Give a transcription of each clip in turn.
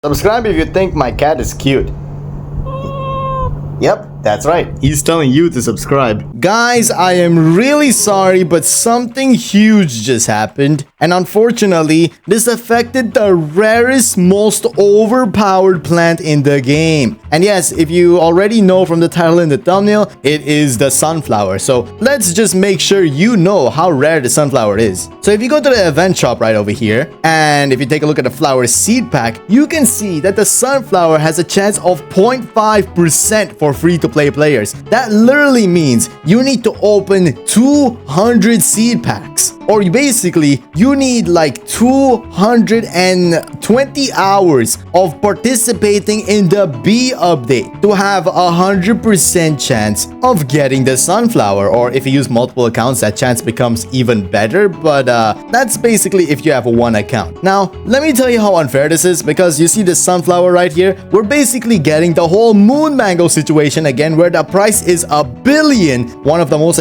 Subscribe if you think my cat is cute. Yep, that's right. He's telling you to subscribe. Guys, I am really sorry, but something huge just happened. And unfortunately, this affected the rarest, most overpowered plant in the game. And yes, if you already know from the title and the thumbnail, it is the sunflower. So let's just make sure you know how rare the sunflower is. So if you go to the event shop right over here, and if you take a look at the flower seed pack, you can see that the sunflower has a chance of 0.5% for free-to-play players. That literally means you need to open 200 seed packs. Or basically, you need like 220 hours of participating in the bee update to have a 100% chance of getting the sunflower. Or if you use multiple accounts, that chance becomes even better. But that's basically if you have one account. Now, let me tell you how unfair this is, because you see this sunflower right here? We're basically getting the whole moon mango situation again, where the price is $1 billion, one of the most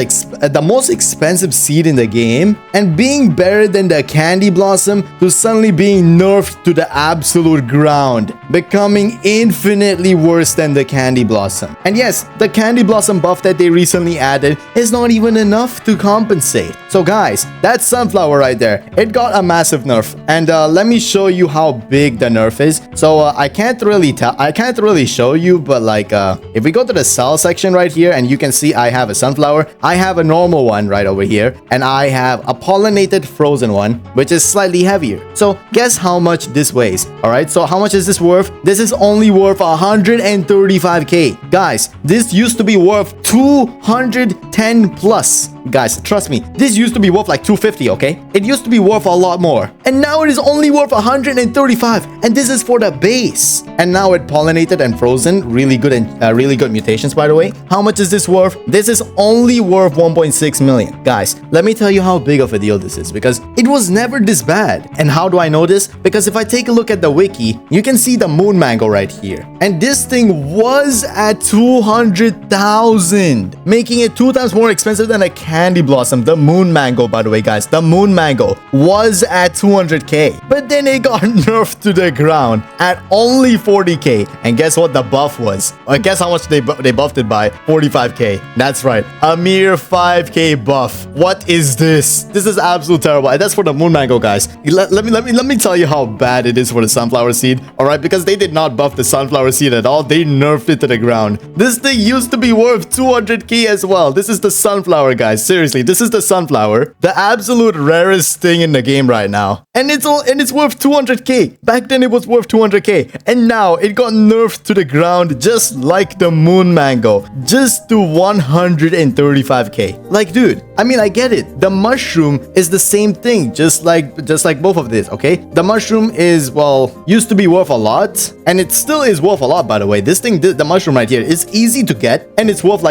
expensive seed in the game, and being better than the candy blossom to suddenly being nerfed to the absolute ground, becoming infinitely worse than the candy blossom. And yes, the candy blossom buff that they recently added is not even enough to compensate. So guys, that sunflower right there, it got a massive nerf. And let me show you how big the nerf is. So I can't really show you, but like if we go to the sell section right here, and you can see I have a sunflower, I have a normal one right over here, and I have a pollinated frozen one, which is slightly heavier. So guess how much this weighs. All right, so how much is this worth? This is only worth 135k. Guys, this used to be worth 210 plus. Guys, trust me, this used to be worth like 250, okay? It used to be worth a lot more. And now it is only worth 135, and this is for the base. And now it pollinated and frozen, really good mutations, by the way. How much is this worth? This is only worth 1.6 million. Guys, let me tell you how big of a deal this is, because it was never this bad. And how do I know this? Because if I take a look at the wiki, you can see the moon mango right here. And this thing was at 200,000, making it 2 times more expensive than a candy blossom. The moon mango, by the way, guys, the moon mango was at 200k, but then it got nerfed to the ground at only 40k. And guess what the buff was? Guess how much they buffed it by? 45k. That's right, a mere 5k buff. What is this? This is absolute terrible. And that's for the moon mango, guys. Let me tell you how bad it is for the sunflower seed. All right, because they did not buff the sunflower seed at all. They nerfed it to the ground. This thing used to be worth 200k as well. This is the sunflower, guys. Seriously, this is the sunflower, the absolute rarest thing in the game right now. And it's worth 200k. Back then it was worth 200k, and now it got nerfed to the ground just like the moon mango, just to 135k. Like, dude, I mean, I get it. The mushroom is the same thing, just like both of this, okay? The mushroom is, well, used to be worth a lot, and it still is worth a lot, by the way. This thing, the mushroom right here, is easy to get, and it's worth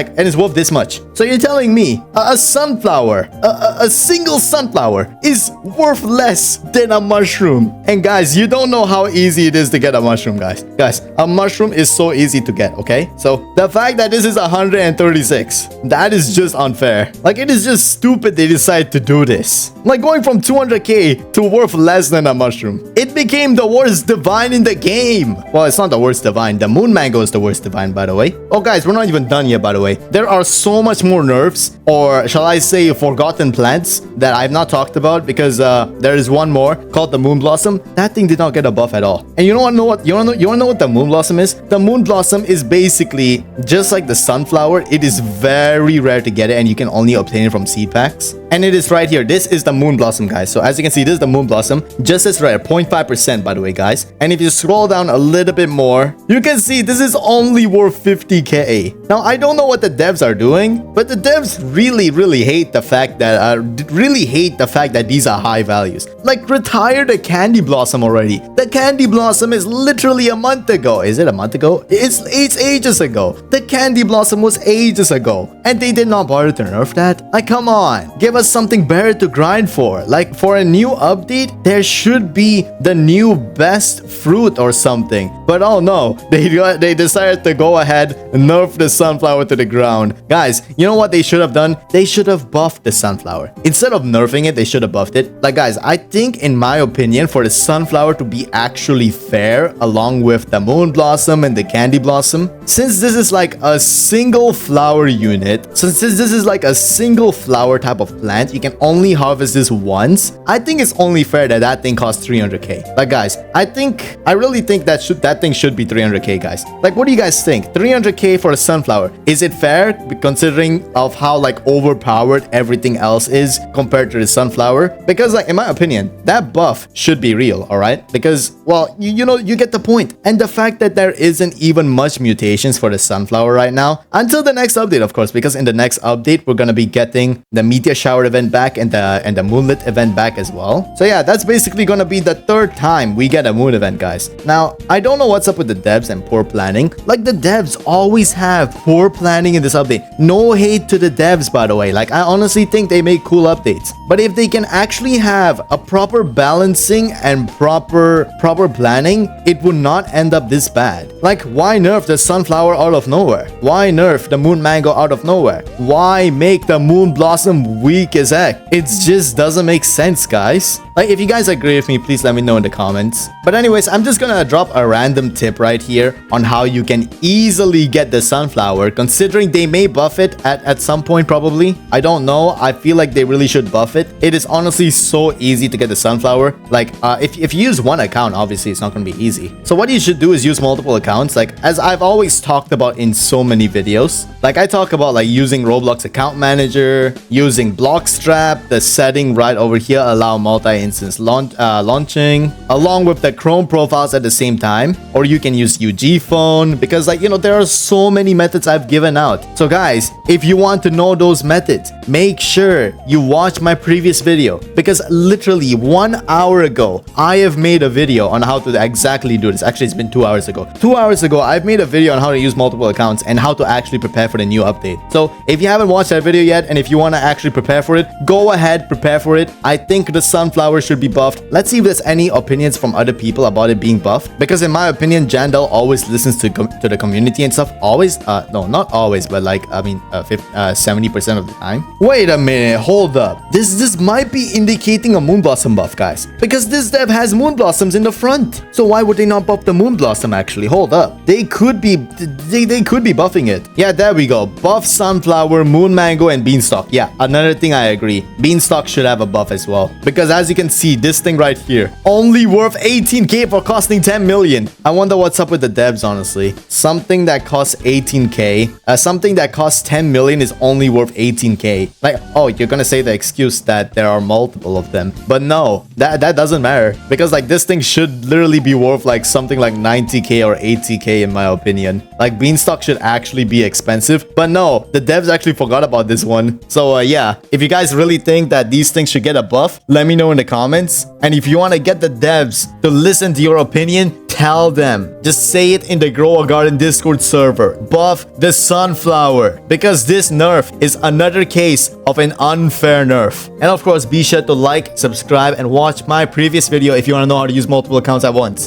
this much. So you're telling me a sunflower, a single sunflower is worth less than a mushroom? And guys, you don't know how easy it is to get a mushroom, guys. Guys, a mushroom is so easy to get, okay? So the fact that this is 136, that is just unfair. Like, it is just stupid they decide to do this. Like, going from 200k to worth less than a mushroom. It became the worst divine in the game. Well, it's not the worst divine. The moon mango is the worst divine, by the way. Oh, guys, we're not even done yet, by the way. There are so much more nerfs, or shall I say forgotten plants, that I've not talked about, because there is one more called the moon blossom. That thing did not get a buff at all. And you wanna know what the moon blossom is? The moon blossom is basically just like the sunflower. It is very rare to get it, and you can only obtain it from seed packs. And it is right here. This is the moon blossom, guys. So as you can see, this is the moon blossom, just as rare, 0.5%, by the way, guys. And if you scroll down a little bit more, you can see this is only worth 50k. Now, I don't know what the devs are doing, but the devs really hate the fact that these are high values. Like, retire the candy blossom already. The candy blossom is literally a month ago. Is it a month ago? It's ages ago. The candy blossom was ages ago, and they did not bother to nerf that. Like, come on, give us something better to grind for. Like for a new update, there should be the new best fruit or something. But oh no, they decided to go ahead and nerf the sunflower to the ground. Guys, you know what they should have done? They should have buffed the sunflower. Instead of nerfing it, they should have buffed it. Like guys, I think in my opinion, for the sunflower to be actually fair along with the moon blossom and the candy blossom, since this is like a single flower unit, since this is like a single flower type of plant, you can only harvest this once. I think it's only fair that that thing costs 300k. Like guys, I really think that thing should be 300k, guys. Like, what do you guys think? 300k for a sunflower, is it fair considering of how like overpowered everything else is compared to the sunflower? Because like in my opinion, that buff should be real, all right? Because well, you know, you get the point. And the fact that there isn't even much mutations for the sunflower right now until the next update, of course, because in the next update we're gonna be getting the meteor shower event back and the moonlit event back as well. So yeah, that's basically gonna be the third time we get a moon event, guys. Now I don't know what's up with the devs and poor planning. Like the devs always have poor planning in this update. No hate to the devs, by the way. Like I honestly think they make cool updates, but if they can actually have a proper balancing and proper planning, it would not end up this bad. Like why nerf the sunflower out of nowhere? Why nerf the moon mango out of nowhere? Why make the moon blossom weak as heck? It just doesn't make sense, guys. Like if you guys agree with me, please let me know in the comments. But anyways, I'm just gonna drop a random tip right here on how you can easily get the sunflower, considering they may buff it at some point probably. I don't know. I feel like they really should buff it. It is honestly so easy to get the sunflower. Like if you use one account, obviously it's not gonna be easy. So what you should do is use multiple accounts. Like as I've always talked about in so many videos. Like I talk about like using Roblox account manager, using Blockstrap, the setting right over here, allow multi-instance launching, along with the Chrome profiles at the same time. Or you can use UG phone, because like, you know, there are so many methods I've given out. So guys, if you want to know those methods, make sure you watch my previous video, because literally 1 hour ago, I have made a video on how to exactly do this. Actually, it's been 2 hours ago. 2 hours ago, I've made a video on how to use multiple accounts and how to actually prepare for the new update. So if you haven't watched that video yet, and if you want to actually prepare for it, go ahead, prepare for it. I think the sunflower should be buffed. Let's see if there's any opinions from other people about it being buffed, because in my opinion, Jandel always listens to the community and stuff. Always? No, not always, but like, I mean, 70% of the time. Wait a minute, hold up. This might be indicating a moon blossom buff, guys, because this dev has moon blossoms in the front. So why would they not buff the moon blossom? Actually, hold up, they could be buffing it. Yeah, there we go. Buff sunflower, moon mango, and beanstalk. Yeah, another thing I agree, beanstalk should have a buff as well, because as you can see, this thing right here only worth 18k for costing 10 million. I wonder what's up with the devs, honestly. Something that costs 18k, something that costs 10 million is only worth 18k. Like, oh, you're gonna say the excuse that there are multiple of them, but no, that doesn't matter, because like this thing should literally be worth like something like 90k or 80k in my opinion. Like beanstalk should actually be expensive, but no, the devs actually forgot about this one. So yeah, if you guys really think that these things should get a buff, let me know in the comments. And if you want to get the devs to listen to your opinion, tell them. Just say it in the Grow a Garden Discord server. Buff the sunflower, because this nerf is another case of an unfair nerf. And of course, be sure to like, subscribe, and watch my previous video if you want to know how to use multiple accounts at once.